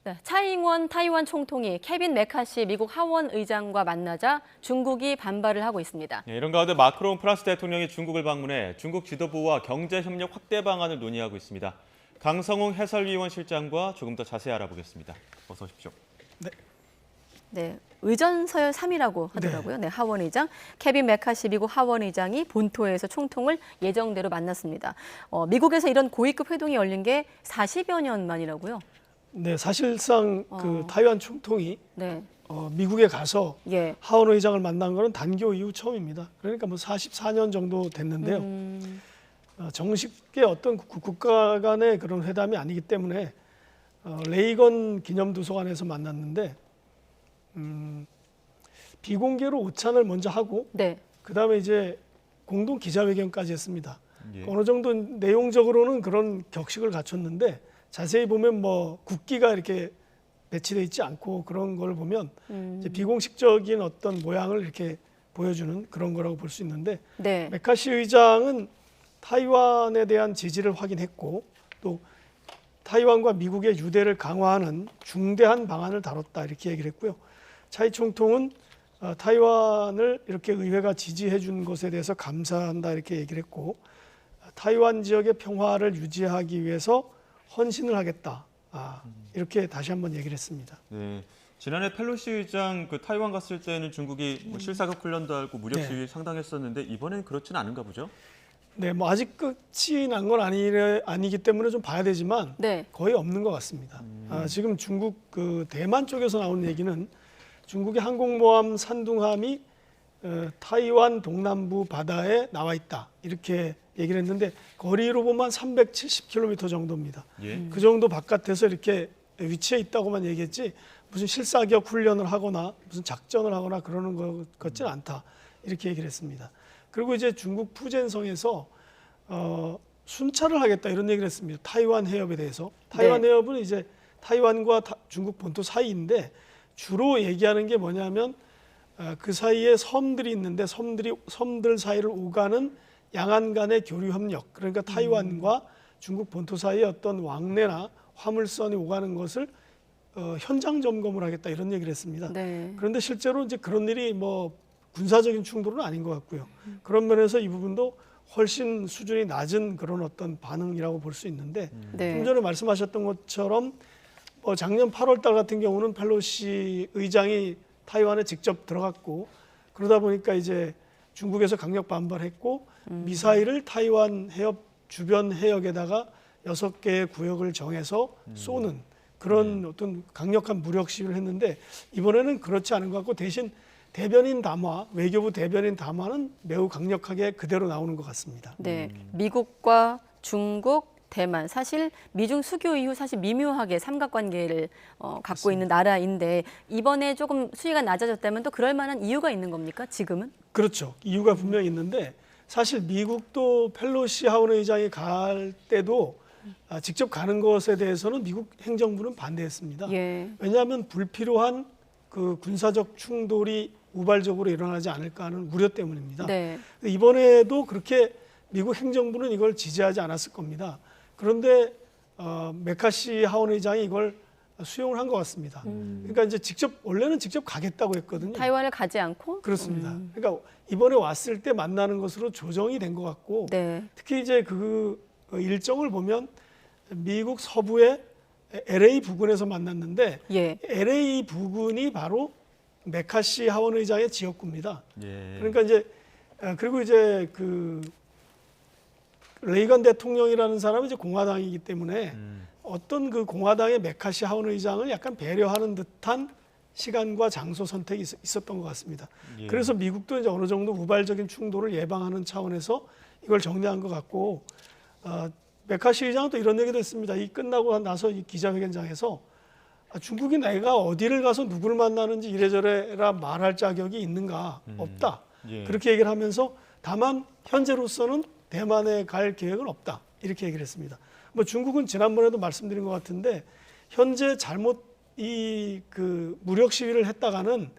네, 차잉원 타이완 총통이 케빈 메카시 미국 하원 의장과 만나자 중국이 반발을 하고 있습니다. 이런 가운데 마크롱 프랑스 대통령이 중국을 방문해 중국 지도부와 경제협력 확대 방안을 논의하고 있습니다. 강성웅 해설위원 실장과 조금 더 자세히 알아보겠습니다. 어서 오십시오. 네, 의전서열 3이라고 하더라고요. 네, 하원 의장. 케빈 메카시 미국 하원 의장이 본토에서 총통을 예정대로 만났습니다. 미국에서 이런 고위급 회동이 열린 게 40여 년 만이라고요. 네, 사실상 그 타이완 총통이 네. 미국에 가서 예. 하원 의장을 만난 거는 단교 이후 처음입니다. 그러니까 뭐 44년 정도 됐는데요. 정식의 어떤 국가 간의 그런 회담이 아니기 때문에 레이건 기념도서관에서 만났는데 비공개로 오찬을 먼저 하고 네. 그다음에 이제 공동 기자회견까지 했습니다. 예. 어느 정도 내용적으로는 그런 격식을 갖췄는데 자세히 보면 뭐 국기가 이렇게 배치돼 있지 않고 그런 걸 보면 이제 비공식적인 어떤 모양을 이렇게 보여주는 그런 거라고 볼 수 있는데 네. 메카시 의장은 타이완에 대한 지지를 확인했고 또 타이완과 미국의 유대를 강화하는 중대한 방안을 다뤘다 이렇게 얘기를 했고요. 차이 총통은 타이완을 이렇게 의회가 지지해 준 것에 대해서 감사한다 이렇게 얘기를 했고 타이완 지역의 평화를 유지하기 위해서 헌신을 하겠다. 이렇게 다시 한번 얘기를 했습니다. 네. 지난해 펠로시 의장 타이완 갔을 때는 중국이 실사격 훈련도 하고 무력 네. 시위 상당했었는데 이번엔 그렇지는 않은가 보죠? 네, 뭐 아직 끝이 난 건 아니기 때문에 좀 봐야 되지만 네. 거의 없는 것 같습니다. 지금 중국 대만 쪽에서 나오는 얘기는 중국의 항공모함 산둥함이 타이완 동남부 바다에 나와 있다 이렇게 얘기를 했는데 거리로 보면 370km 정도입니다. 예. 그 정도 바깥에서 이렇게 위치해 있다고만 얘기했지 무슨 실사격 훈련을 하거나 무슨 작전을 하거나 그러는 것 같지는 않다 이렇게 얘기를 했습니다. 그리고 이제 중국 푸젠성에서 순찰을 하겠다 이런 얘기를 했습니다. 타이완 해협에 대해서. 타이완 네. 해협은 이제 타이완과 중국 본토 사이인데 주로 얘기하는 게 뭐냐면 그 사이에 섬들이 있는데 섬들 사이를 오가는 양안 간의 교류 협력, 그러니까 타이완과 중국 본토 사이에 어떤 왕래나 화물선이 오가는 것을 현장 점검을 하겠다 이런 얘기를 했습니다. 네. 그런데 실제로 이제 그런 일이 뭐 군사적인 충돌은 아닌 것 같고요. 그런 면에서 이 부분도 훨씬 수준이 낮은 그런 어떤 반응이라고 볼 수 있는데 네. 좀 전에 말씀하셨던 것처럼 작년 8월 달 같은 경우는 펠로시 의장이 타이완에 직접 들어갔고 그러다 보니까 이제 중국에서 강력 반발했고 미사일을 타이완 해협 주변 해역에다가 6개의 구역을 정해서 쏘는 그런 어떤 강력한 무력 시위를 했는데 이번에는 그렇지 않은 것 같고 대신 대변인 담화, 외교부 대변인 담화는 매우 강력하게 그대로 나오는 것 같습니다. 네. 미국과 중국, 대만 사실 미중 수교 이후 사실 미묘하게 삼각관계를 갖고 있는 나라인데 이번에 조금 수위가 낮아졌다면 또 그럴 만한 이유가 있는 겁니까? 지금은? 그렇죠. 이유가 분명히 있는데 사실 미국도 펠로시 하원 의장이 갈 때도 직접 가는 것에 대해서는 미국 행정부는 반대했습니다. 예. 왜냐하면 불필요한 그 군사적 충돌이 우발적으로 일어나지 않을까 하는 우려 때문입니다. 네. 이번에도 그렇게 미국 행정부는 이걸 지지하지 않았을 겁니다. 그런데 메카시 하원 의장이 이걸 수용을 한 것 같습니다. 그러니까 이제 원래는 직접 가겠다고 했거든요. 타이완을 가지 않고? 그렇습니다. 그러니까 이번에 왔을 때 만나는 것으로 조정이 된 것 같고 네. 특히 이제 그 일정을 보면 미국 서부의 LA 부근에서 만났는데 예. LA 부근이 바로 메카시 하원 의장의 지역구입니다. 예. 그러니까 이제 그리고 이제 그 레이건 대통령이라는 사람은 이제 공화당이기 때문에 어떤 그 공화당의 메카시 하원 의장을 약간 배려하는 듯한 시간과 장소 선택이 있었던 것 같습니다. 예. 그래서 미국도 이제 어느 정도 우발적인 충돌을 예방하는 차원에서 이걸 정리한 것 같고 메카시 의장은 또 이런 얘기도 했습니다. 이 끝나고 나서 이 기자회견장에서 중국이 내가 어디를 가서 누구를 만나는지 이래저래라 말할 자격이 있는가? 없다. 예. 그렇게 얘기를 하면서 다만 현재로서는 대만에 갈 계획은 없다. 이렇게 얘기를 했습니다. 뭐 중국은 지난번에도 말씀드린 것 같은데 현재 잘못 그 무력 시위를 했다가는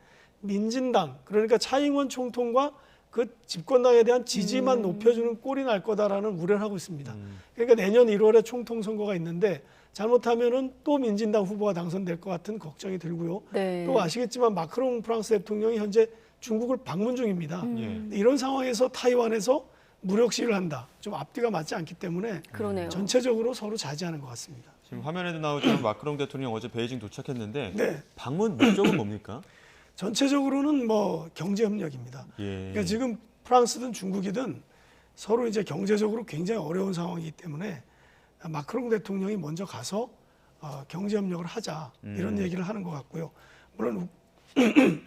민진당 그러니까 차잉원 총통과 그 집권당에 대한 지지만 높여주는 꼴이 날 거다라는 우려를 하고 있습니다. 그러니까 내년 1월에 총통 선거가 있는데 잘못하면은 또 민진당 후보가 당선될 것 같은 걱정이 들고요. 네. 또 아시겠지만 마크롱 프랑스 대통령이 현재 중국을 방문 중입니다. 예. 이런 상황에서 타이완에서 무력 시위를 한다. 좀 앞뒤가 맞지 않기 때문에 그러네요. 전체적으로 서로 자제하는 것 같습니다. 지금 화면에도 나오지만 마크롱 대통령 어제 베이징 도착했는데 네. 방문 목적은 뭡니까? 전체적으로는 뭐 경제 협력입니다. 예. 그러니까 지금 프랑스든 중국이든 서로 이제 경제적으로 굉장히 어려운 상황이기 때문에 마크롱 대통령이 먼저 가서 경제 협력을 하자 이런 얘기를 하는 것 같고요. 물론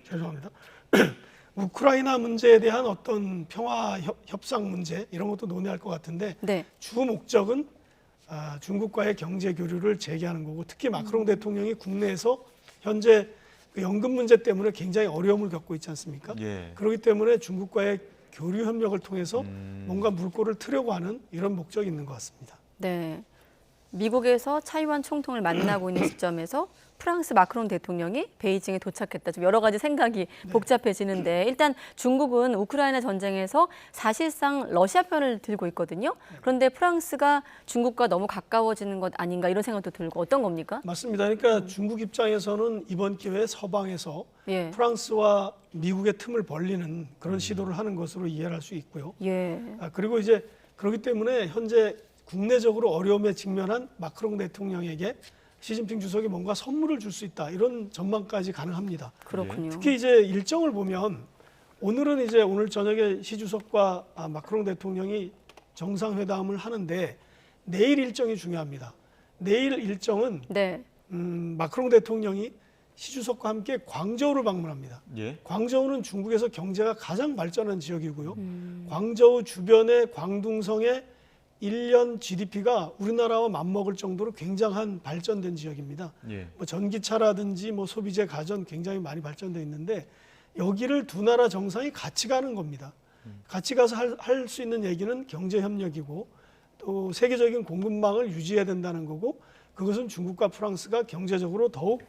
죄송합니다. 우크라이나 문제에 대한 어떤 평화 협상 문제 이런 것도 논의할 것 같은데 네. 주 목적은 중국과의 경제 교류를 재개하는 거고 특히 마크롱 대통령이 국내에서 현재 그 연금 문제 때문에 굉장히 어려움을 겪고 있지 않습니까? 예. 그렇기 때문에 중국과의 교류 협력을 통해서 뭔가 물꼬를 트려고 하는 이런 목적이 있는 것 같습니다. 네. 미국에서 차이완 총통을 만나고 있는 시점에서 프랑스 마크롱 대통령이 베이징에 도착했다. 좀 여러 가지 생각이 복잡해지는데 일단 중국은 우크라이나 전쟁에서 사실상 러시아 편을 들고 있거든요. 그런데 프랑스가 중국과 너무 가까워지는 것 아닌가 이런 생각도 들고 어떤 겁니까? 맞습니다. 그러니까 중국 입장에서는 이번 기회에 서방에서 예. 프랑스와 미국의 틈을 벌리는 그런 시도를 하는 것으로 이해를 할 수 있고요. 예. 그리고 이제 그렇기 때문에 현재 국내적으로 어려움에 직면한 마크롱 대통령에게 시진핑 주석이 뭔가 선물을 줄 수 있다 이런 전망까지 가능합니다. 그렇군요. 특히 이제 일정을 보면 오늘은 이제 오늘 저녁에 시 주석과 마크롱 대통령이 정상회담을 하는데 내일 일정이 중요합니다. 내일 일정은 네. 마크롱 대통령이 시 주석과 함께 광저우를 방문합니다. 예. 광저우는 중국에서 경제가 가장 발전한 지역이고요. 광저우 주변의 광둥성의 1년 GDP가 우리나라와 맞먹을 정도로 굉장한 발전된 지역입니다. 예. 뭐 전기차라든지 뭐 소비재 가전 굉장히 많이 발전되어 있는데 여기를 두 나라 정상이 같이 가는 겁니다. 같이 가서 할 수 있는 얘기는 경제 협력이고 또 세계적인 공급망을 유지해야 된다는 거고 그것은 중국과 프랑스가 경제적으로 더욱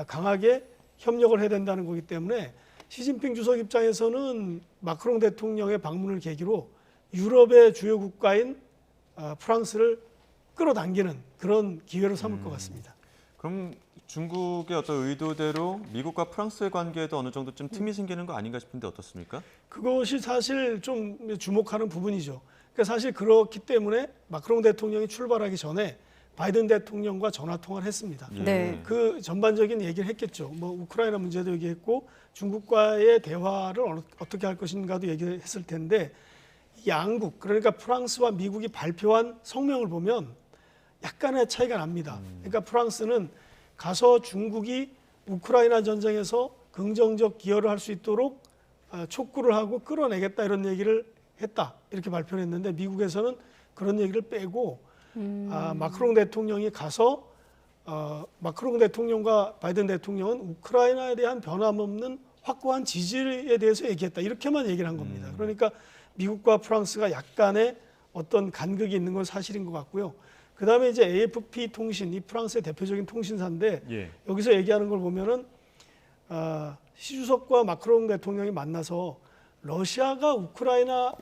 강하게 협력을 해야 된다는 거기 때문에 시진핑 주석 입장에서는 마크롱 대통령의 방문을 계기로 유럽의 주요 국가인 프랑스를 끌어당기는 그런 기회로 삼을 것 같습니다. 그럼 중국의 어떤 의도대로 미국과 프랑스의 관계에도 어느 정도쯤 틈이 생기는 거 아닌가 싶은데 어떻습니까? 그것이 사실 좀 주목하는 부분이죠. 그러니까 사실 그렇기 때문에 마크롱 대통령이 출발하기 전에 바이든 대통령과 전화 통화를 했습니다. 예. 네. 그 전반적인 얘기를 했겠죠. 뭐 우크라이나 문제도 얘기했고 중국과의 대화를 어떻게 할 것인가도 얘기했을 텐데 양국 그러니까 프랑스와 미국이 발표한 성명을 보면 약간의 차이가 납니다. 그러니까 프랑스는 가서 중국이 우크라이나 전쟁에서 긍정적 기여를 할 수 있도록 촉구를 하고 끌어내겠다 이런 얘기를 했다 이렇게 발표를 했는데 미국에서는 그런 얘기를 빼고 마크롱 대통령이 가서 마크롱 대통령과 바이든 대통령은 우크라이나에 대한 변함없는 확고한 지지에 대해서 얘기했다 이렇게만 얘기를 한 겁니다. 그러니까 미국과 프랑스가 약간의 어떤 간극이 있는 건 사실인 것 같고요. 그 다음에 이제 AFP 통신, 이 프랑스의 대표적인 통신사인데 예. 여기서 얘기하는 걸 보면은 시 주석과 마크롱 대통령이 만나서 러시아가 그러니까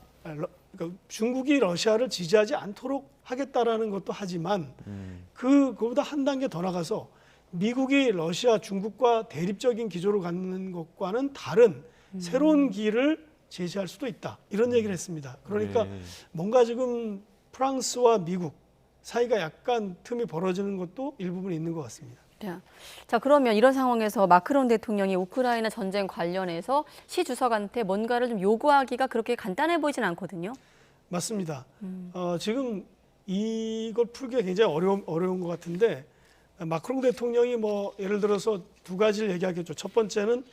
중국이 러시아를 지지하지 않도록 하겠다라는 것도 하지만 그거보다 한 단계 더 나가서 미국이 러시아, 중국과 대립적인 기조를 갖는 것과는 다른 새로운 길을 제시할 수도 있다. 이런 얘기를 했습니다. 그러니까 네. 뭔가 지금 프랑스와 미국 사이가 약간 틈이 벌어지는 것도 일부분 있는 것 같습니다. 자, 그러면 이런 상황에서 마크롱 대통령이 우크라이나 전쟁 관련해서 시 주석한테 뭔가를 좀 요구하기가 그렇게 간단해 보이진 않거든요. 맞습니다. 지금 이걸 풀기가 굉장히 어려운 것 같은데 마크롱 대통령이 뭐 예를 들어서 두 가지를 얘기하겠죠. 첫 번째는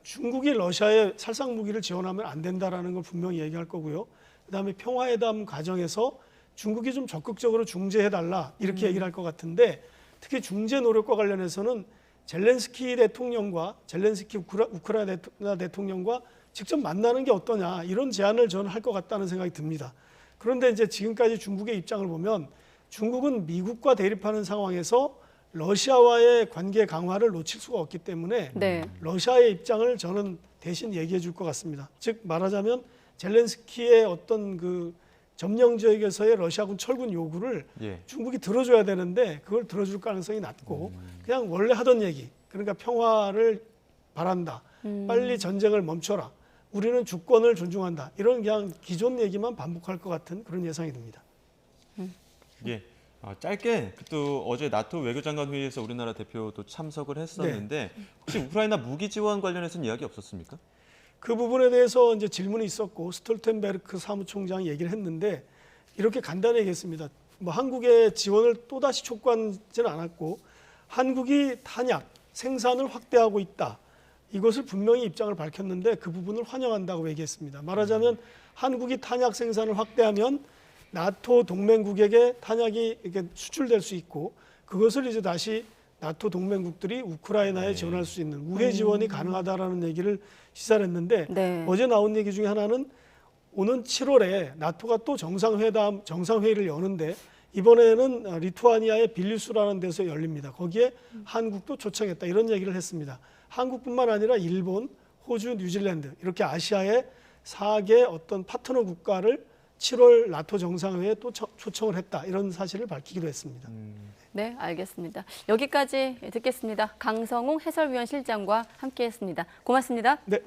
중국이 러시아에 살상 무기를 지원하면 안 된다라는 걸 분명히 얘기할 거고요. 그다음에 평화회담 과정에서 중국이 좀 적극적으로 중재해달라 이렇게 얘기를 할 것 같은데 특히 중재 노력과 관련해서는 젤렌스키 대통령과 젤렌스키 우크라이나 대통령과 직접 만나는 게 어떠냐 이런 제안을 저는 할 것 같다는 생각이 듭니다. 그런데 이제 지금까지 중국의 입장을 보면 중국은 미국과 대립하는 상황에서 러시아와의 관계 강화를 놓칠 수가 없기 때문에 네. 러시아의 입장을 저는 대신 얘기해 줄 것 같습니다. 즉 말하자면 젤렌스키의 어떤 그 점령 지역에서의 러시아군 철군 요구를 예. 중국이 들어줘야 되는데 그걸 들어줄 가능성이 낮고 그냥 원래 하던 얘기, 그러니까 평화를 바란다. 빨리 전쟁을 멈춰라. 우리는 주권을 존중한다. 이런 그냥 기존 얘기만 반복할 것 같은 그런 예상이 듭니다. 예. 짧게 또 어제 나토 외교장관 회의에서 우리나라 대표도 참석을 했었는데 혹시 우크라이나 무기 지원 관련해서는 이야기 없었습니까? 그 부분에 대해서 이제 질문이 있었고 스톨텐베르크 사무총장이 얘기를 했는데 이렇게 간단히 얘기했습니다. 뭐 한국의 지원을 또다시 촉구하지는 않았고 한국이 탄약 생산을 확대하고 있다. 이것을 분명히 입장을 밝혔는데 그 부분을 환영한다고 얘기했습니다. 말하자면 한국이 탄약 생산을 확대하면 나토 동맹국에게 탄약이 이렇게 수출될 수 있고 그것을 이제 다시 나토 동맹국들이 우크라이나에 지원할 수 있는 우회 지원이 가능하다라는 얘기를 시사를 했는데 네. 어제 나온 얘기 중에 하나는 오는 7월에 나토가 또 정상회의를 여는데 이번에는 리투아니아의 빌뉴스라는 데서 열립니다. 거기에 한국도 초청했다 이런 얘기를 했습니다. 한국뿐만 아니라 일본, 호주, 뉴질랜드 이렇게 아시아의 4개 어떤 파트너 국가를 7월 나토 정상회의에 또 초청을 했다 이런 사실을 밝히기도 했습니다. 네, 알겠습니다. 여기까지 듣겠습니다. 강성웅 해설위원 실장과 함께했습니다. 고맙습니다. 네.